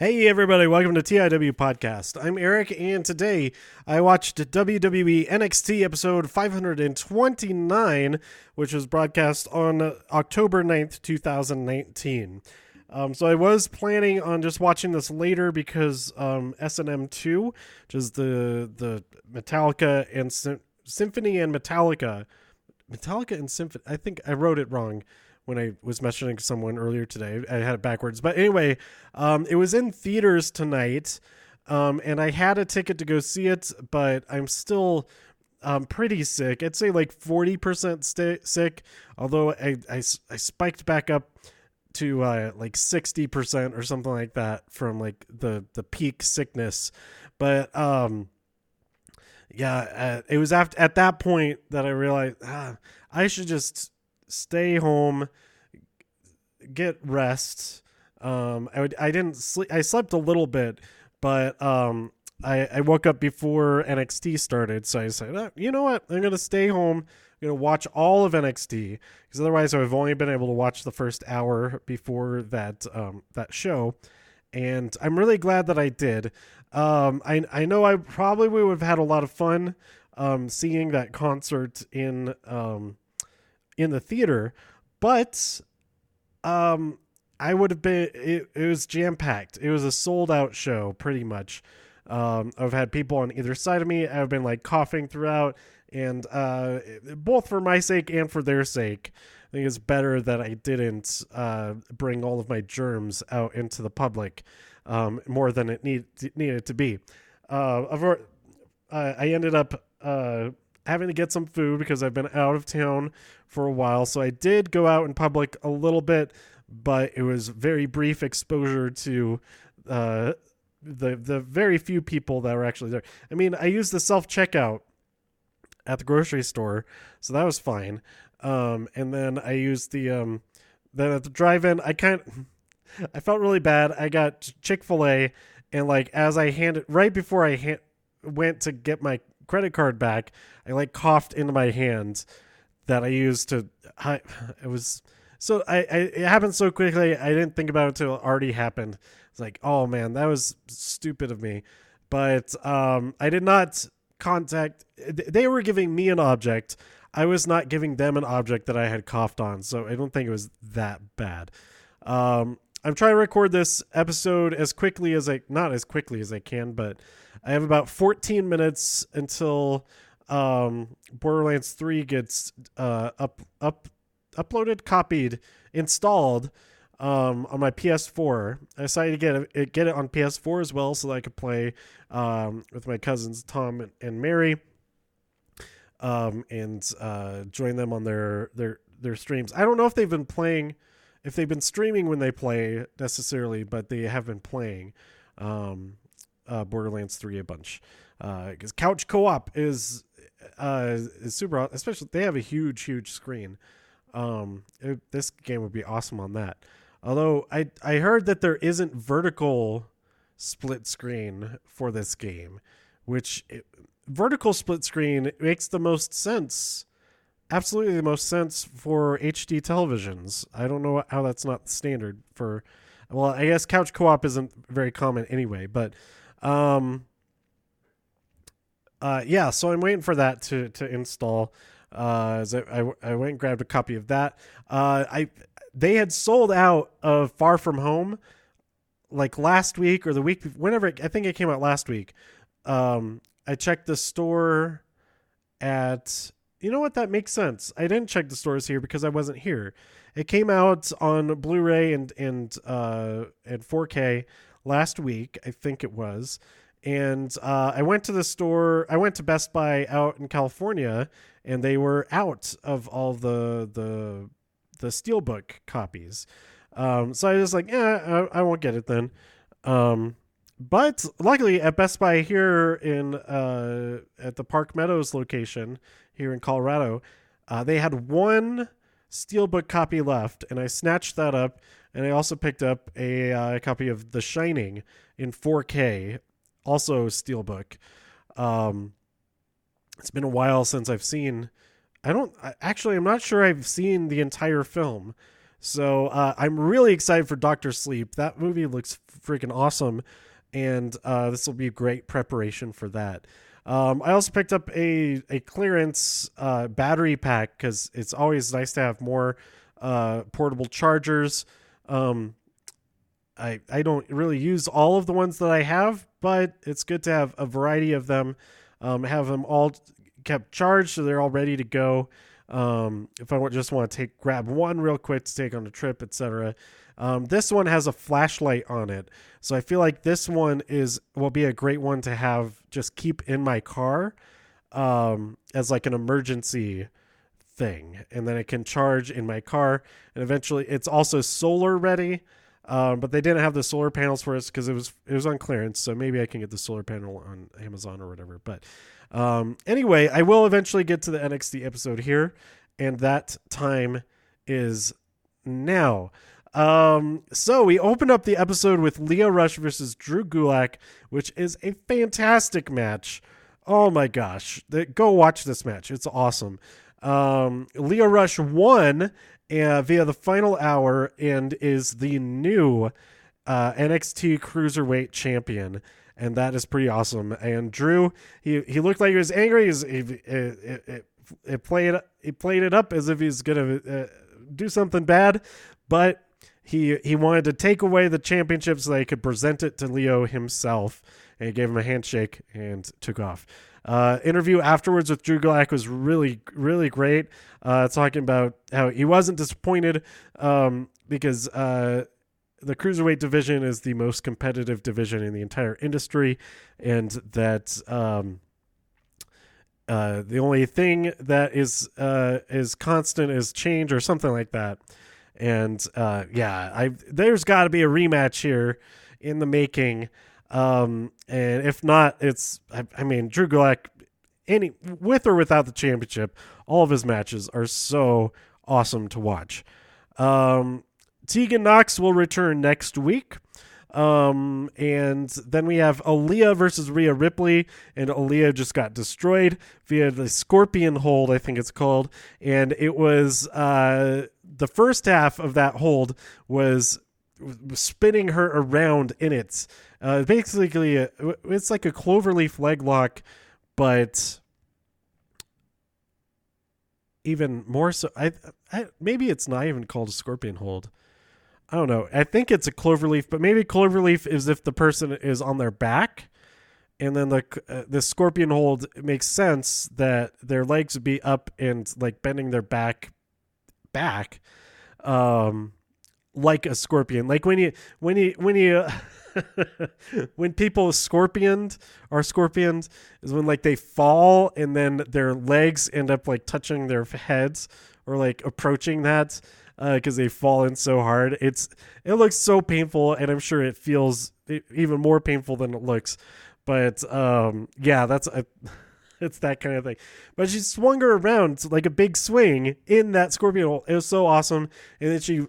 Hey everybody, welcome to TIW Podcast. I'm Eric, and today I watched WWE NXT episode 529, which was broadcast on October 9th, 2019. So I was planning on just watching this later because S&M 2, which is the Metallica and Symphony and Metallica and Symphony, I think I wrote it wrong when I was messaging someone earlier today. I had it backwards. But anyway, it was in theaters tonight, and I had a ticket to go see it, but I'm still pretty sick. I'd say like 40% sick, although I spiked back up to like 60% or something like that from like the peak sickness. But it was at that point that I realized I should just stay home, get rest. I didn't sleep. I slept a little bit, but I woke up before NXT started, so I said, you know what? I'm gonna stay home. I'm gonna watch all of NXT because otherwise I've only been able to watch the first hour before that show, and I'm really glad that I did. I know I probably would have had a lot of fun seeing that concert in the theater, but I would have been, it was jam-packed. It was a sold-out show, pretty much. I've had people on either side of me. I've been like coughing throughout, and both for my sake and for their sake, I think it's better that I didn't bring all of my germs out into the public more than it needed to be. I ended up having to get some food because I've been out of town for a while. So I did go out in public a little bit, but it was very brief exposure to the very few people that were actually there. I mean, I used the self-checkout at the grocery store, so that was fine. And then I used then at the drive-in, I felt really bad. I got Chick-fil-A, and like as I right before I went to get my credit card back, I like coughed into my hand that I used to. It was so it happened so quickly. I didn't think about it until it already happened. It's like, oh man, that was stupid of me. But I did not contact. They were giving me an object. I was not giving them an object that I had coughed on, so I don't think it was that bad. I'm trying to record this episode as quickly as not as quickly as I can, but I have about 14 minutes until Borderlands 3 gets uploaded, copied, installed on my PS4. I decided to get it on PS4 as well, so that I could play with my cousins Tom and Mary, and join them on their streams. I don't know if they've been streaming when they play necessarily, but they have been playing Borderlands 3 a bunch. Because couch co-op is super, especially they have a huge screen. This game would be awesome on that. Although I heard that there isn't vertical split screen for this game, vertical split screen makes the most sense. Absolutely the most sense for HD televisions. I don't know how that's not standard for. Well, I guess couch co-op isn't very common anyway, but so I'm waiting for that to install. As I went and grabbed a copy of that. They had sold out of Far From Home like last week or the week whenever I think it came out last week. I checked the store at. You know what? That makes sense. I didn't check the stores here because I wasn't here. It came out on Blu-ray and 4K last week, I think it was. And I went to the store. I went to Best Buy out in California, and they were out of all the Steelbook copies. So I was just like, I won't get it then. But luckily at Best Buy here at the Park Meadows location here in Colorado, they had one Steelbook copy left, and I snatched that up, and I also picked up a copy of The Shining in 4K, also Steelbook. It's been a while since I've seen. I'm not sure I've seen the entire film. So I'm really excited for Doctor Sleep. That movie looks freaking awesome, and this will be great preparation for that. I also picked up a clearance battery pack because it's always nice to have more portable chargers. I don't really use all of the ones that I have, but it's good to have a variety of them. Have them all kept charged so they're all ready to go. If I just want to grab one real quick to take on a trip, etc. This one has a flashlight on it, so I feel like this one will be a great one to have just keep in my car as like an emergency thing, and then it can charge in my car. And eventually, it's also solar ready. But they didn't have the solar panels for us because it was on clearance. So maybe I can get the solar panel on Amazon or whatever. But anyway, I will eventually get to the NXT episode here, and that time is now. So we open up the episode with Lio Rush versus Drew Gulak, which is a fantastic match. Oh my gosh, go watch this match. It's awesome. Lio Rush won via the final hour and is the new NXT Cruiserweight champion, and that is pretty awesome. And Drew, he looked like he was angry. He played it up as if he's gonna do something bad, but he wanted to take away the championship so that he could present it to Lio himself, and he gave him a handshake and took off. Interview afterwards with Drew Gulak was really, really great. Talking about how he wasn't disappointed because the Cruiserweight division is the most competitive division in the entire industry, and that the only thing that is constant is change or something like that. And there's got to be a rematch here in the making. And if not, Drew Gulak, with or without the championship, all of his matches are so awesome to watch. Tegan Nox will return next week. And then we have Aaliyah versus Rhea Ripley, and Aaliyah just got destroyed via the Scorpion Hold, I think it's called. And it was, the first half of that hold was spinning her around in it. Basically, it's like a cloverleaf leg lock, but even more so. Maybe it's not even called a Scorpion Hold. I don't know. I think it's a cloverleaf, but maybe cloverleaf is if the person is on their back, and then the Scorpion Hold, it makes sense that their legs would be up and like bending their back, like a scorpion. Like when you when people are scorpioned is when like they fall and then their legs end up like touching their heads or like approaching that because they've fallen so hard. It looks so painful, and I'm sure it feels even more painful than it looks. But it's that kind of thing. But she swung her around like a big swing in that scorpion hole. It was so awesome. And then she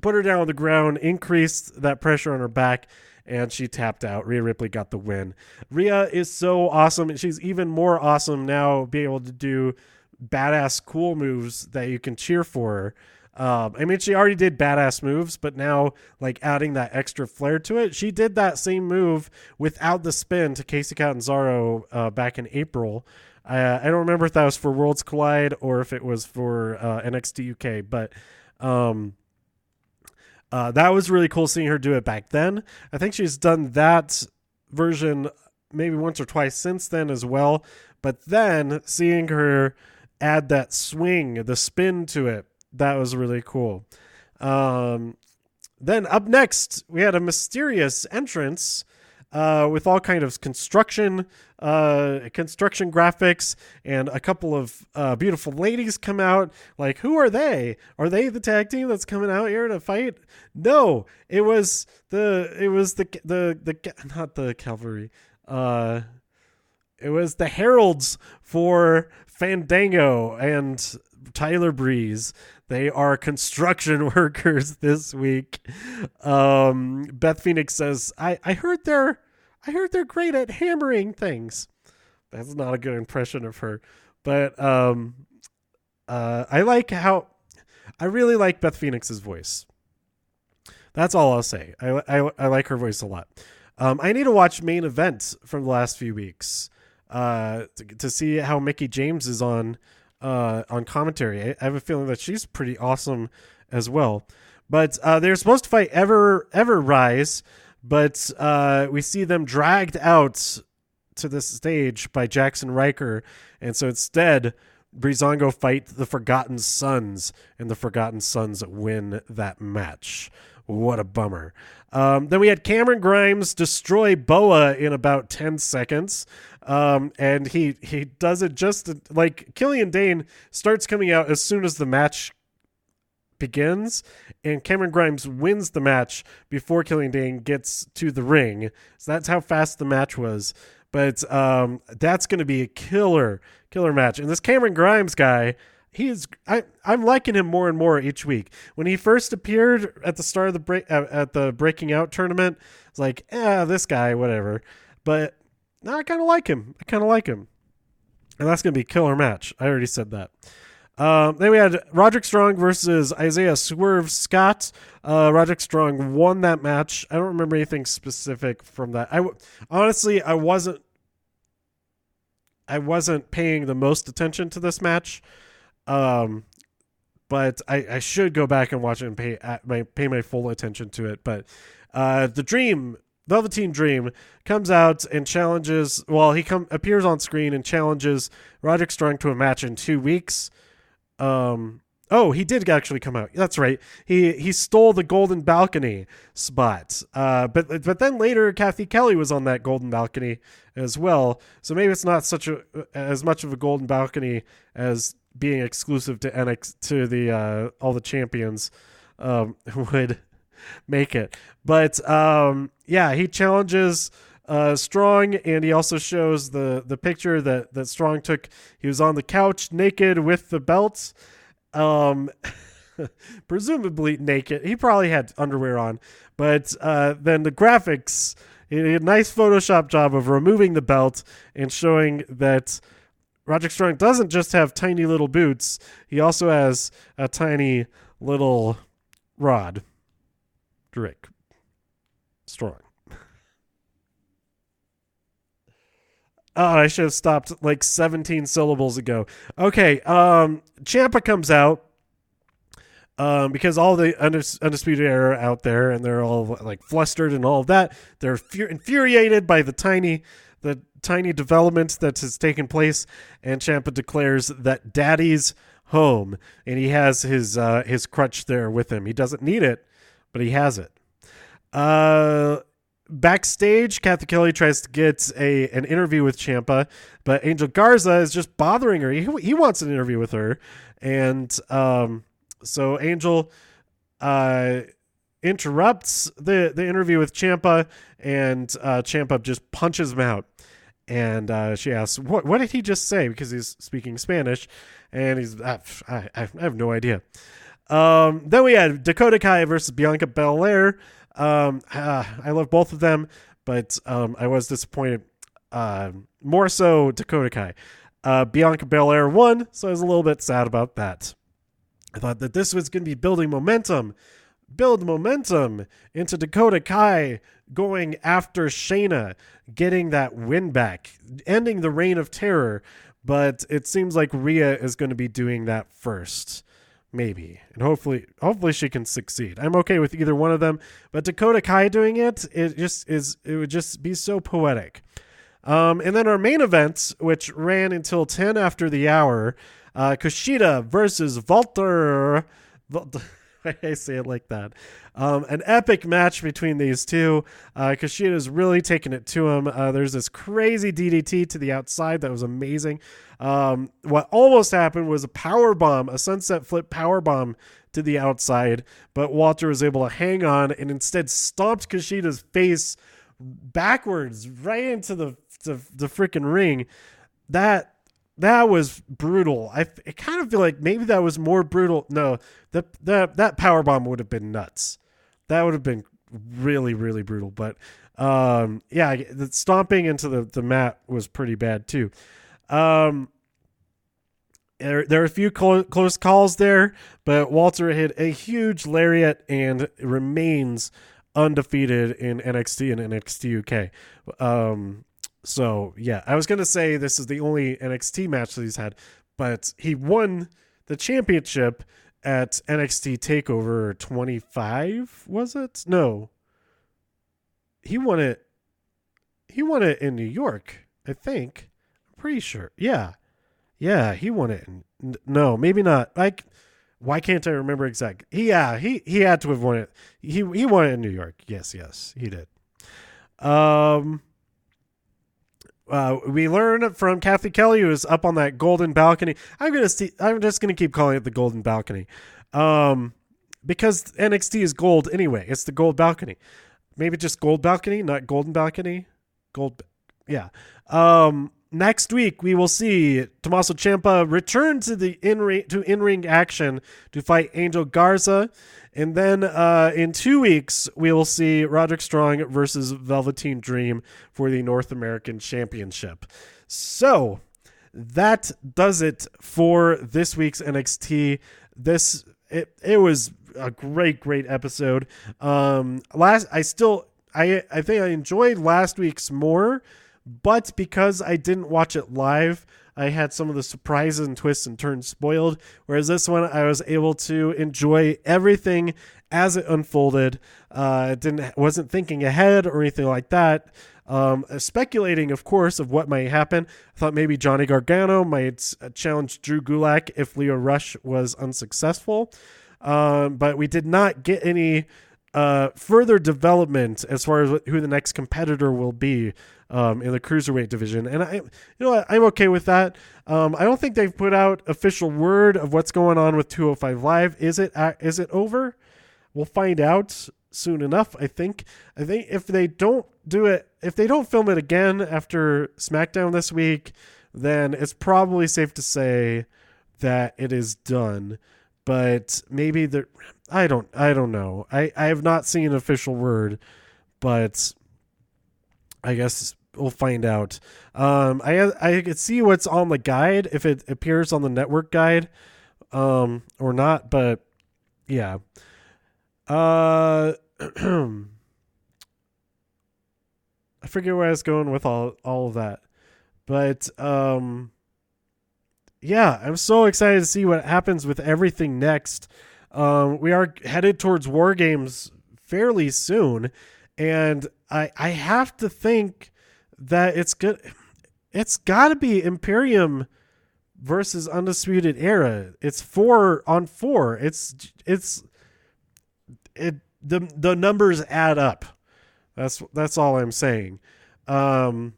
put her down on the ground, increased that pressure on her back, and she tapped out. Rhea Ripley got the win. Rhea is so awesome. She's even more awesome now, being able to do badass cool moves that you can cheer for her. She already did badass moves, but now like adding that extra flair to it. She did that same move without the spin to Casey Catanzaro back in April. I don't remember if that was for Worlds Collide or if it was for NXT UK, but that was really cool seeing her do it back then. I think she's done that version maybe once or twice since then as well. But then seeing her add that swing, the spin to it, that was really cool. Then up next, we had a mysterious entrance with all kind of construction graphics, and a couple of beautiful ladies come out. Like, who are they? Are they the tag team that's coming out here to fight? No, it was the not the cavalry. It was the heralds for Fandango and Tyler Breeze. They are construction workers this week. Beth Phoenix says, I heard they're great at hammering things. That's not a good impression of her. But I like how I really like Beth Phoenix's voice. That's all I'll say. I like her voice a lot. I need to watch main event from the last few weeks to see how Mickie James is on commentary. I have a feeling that she's pretty awesome as well. But they're supposed to fight Ever Rise, but we see them dragged out to this stage by Jackson Riker, and so instead Breezango fight the Forgotten Sons, and the Forgotten Sons win that match. What a bummer. Then we had Cameron Grimes destroy Boa in about 10 seconds. And he does it just like Killian Dane starts coming out as soon as the match begins, and Cameron Grimes wins the match before Killian Dane gets to the ring. So that's how fast the match was. But that's going to be a killer match. And this Cameron Grimes guy, I'm liking him more and more each week. When he first appeared at the start of the at the Breaking Out tournament, it's like, this guy, whatever. But now I kind of like him. And that's going to be a killer match. I already said that. Then we had Roderick Strong versus Isaiah Swerve Scott. Roderick Strong won that match. I don't remember anything specific from that. Honestly, I wasn't paying the most attention to this match. But I should go back and watch it and pay my full attention to it. But the Velveteen Dream comes out and challenges. Well, he appears on screen and challenges Roderick Strong to a match in 2 weeks. He did actually come out. That's right. He stole the golden balcony spot. But then later Kathy Kelly was on that golden balcony as well. So maybe it's not as much of a golden balcony as being exclusive to NXT, to the all the champions would make it. But he challenges Strong, and he also shows the picture that Strong took. He was on the couch naked with the belt, presumably naked. He probably had underwear on, but then the graphics, a nice Photoshop job of removing the belt and showing that Roderick Strong doesn't just have tiny little boots. He also has a tiny little rod. Rick Strong. Oh, I should have stopped like 17 syllables ago. Okay, Ciampa comes out because all the Undisputed Era out there, and they're all like flustered and all of that. They're infuriated by the tiny development that has taken place, and Ciampa declares that Daddy's home, and he has his crutch there with him. He doesn't need it, but he has it. Backstage, Kathy Kelly tries to get an interview with Ciampa, but Angel Garza is just bothering her. He wants an interview with her, and so Angel interrupts the interview with Ciampa, and Ciampa just punches him out. And she asks, "What did he just say?" Because he's speaking Spanish, and he's I have no idea. Then we had Dakota Kai versus Bianca Belair. I love both of them, but I was disappointed. More so Dakota Kai. Bianca Belair won, so I was a little bit sad about that. I thought that this was going to be build momentum into Dakota Kai going after Shayna, getting that win back, ending the reign of terror. But it seems like Rhea is going to be doing that first. Maybe. And hopefully she can succeed. I'm okay with either one of them, but Dakota Kai doing it would just be so poetic. And then our main event, which ran until 10 after the hour, Kushida versus Walter. I say it like that. An epic match between these two. Kushida's really taking it to him. There's this crazy DDT to the outside that was amazing. What almost happened was a sunset flip power bomb to the outside, but Walter was able to hang on and instead stomped Kushida's face backwards right into the freaking ring. That was brutal. I kind of feel like maybe that was more brutal. No, that power bomb would have been nuts. That would have been really, really brutal. But the stomping into the mat was pretty bad too. There are a few close calls there, but Walter hit a huge lariat and remains undefeated in NXT and NXT UK. So yeah, I was going to say this is the only NXT match that he's had, but he won the championship at NXT TakeOver 25, was it? No. He won it in New York, I think. I'm pretty sure. Yeah. Yeah, he won it. No, maybe not. Like, why can't I remember exactly? He had to have won it. He won it in New York. Yes, he did. We learned from Kathy Kelly, who is up on that golden balcony. I'm just gonna keep calling it the golden balcony, because NXT is gold anyway. It's the gold balcony. Maybe just gold balcony, not golden balcony. Gold, yeah. Next week we will see Tommaso Ciampa return to the in-ring action to fight Angel Garza, and then in 2 weeks we will see Roderick Strong versus Velveteen Dream for the North American Championship. So that does it for this week's NXT. It was a great episode. I think I enjoyed last week's more. But because I didn't watch it live, I had some of the surprises and twists and turns spoiled. Whereas this one, I was able to enjoy everything as it unfolded. Wasn't thinking ahead or anything like that. Speculating, of course, of what might happen. I thought maybe Johnny Gargano might challenge Drew Gulak if Leo Rush was unsuccessful. But we did not get any further development as far as who the next competitor will be in the cruiserweight division, and I'm okay with that. I don't think they've put out official word of what's going on with 205 Live. Is it over? We'll find out soon enough. I think if they don't film it again after SmackDown this week, then it's probably safe to say that it is done. But maybe I don't know. I have not seen an official word, but I guess we'll find out. I could see what's on the guide, if it appears on the network guide, or not. But yeah. I forget where I was going with all of that, but yeah, I'm so excited to see what happens with everything next. We are headed towards War Games fairly soon, and I have to think that it's good. It's got to be Imperium versus Undisputed Era. It's 4-on-4. The numbers add up. That's all I'm saying. But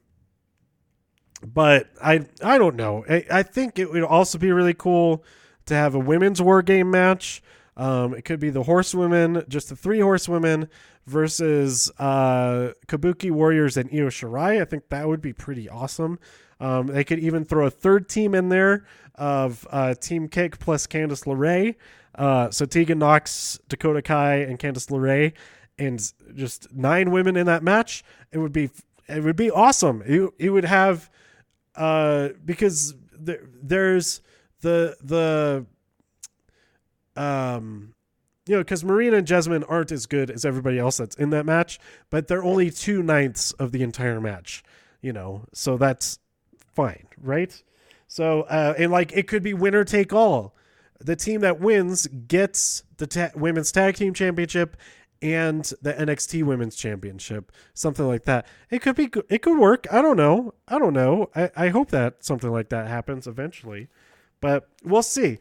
I don't know. I think it would also be really cool to have a women's War Game match. It could be the horsewomen, just the 3 horsewomen versus Kabuki Warriors and Io Shirai. I think that would be pretty awesome. They could even throw a third team in there of Team Kick plus Candice LeRae. So Tegan Nox, Dakota Kai, and Candice LeRae, and just 9 women in that match. It would be awesome. It would have because there's the because Marina and Jasmine aren't as good as everybody else that's in that match, but they're only 2/9 of the entire match, so that's fine, right? So, and like, it could be winner take all. The team that wins gets the women's tag team championship and the NXT women's championship, something like that. It could work. I don't know. I hope that something like that happens eventually, but we'll see.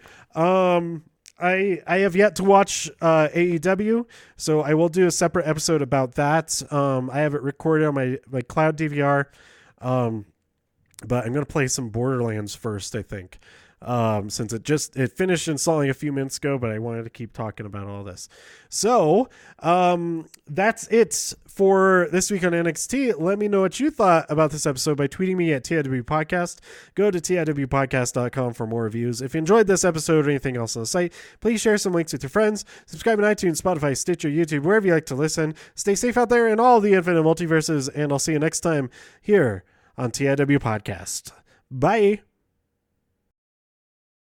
I have yet to watch AEW, so I will do a separate episode about that. I have it recorded on my cloud DVR, but I'm going to play some Borderlands first, I think, since it finished installing a few minutes ago, but I wanted to keep talking about all this. So that's it for this week on NXT. Let me know what you thought about this episode by tweeting me at TIW Podcast. Go to TIWpodcast.com for more reviews. If you enjoyed this episode or anything else on the site, please share some links with your friends. Subscribe on iTunes, Spotify, Stitcher, YouTube, wherever you like to listen. Stay safe out there in all the infinite multiverses, and I'll see you next time here on TIW Podcast. Bye.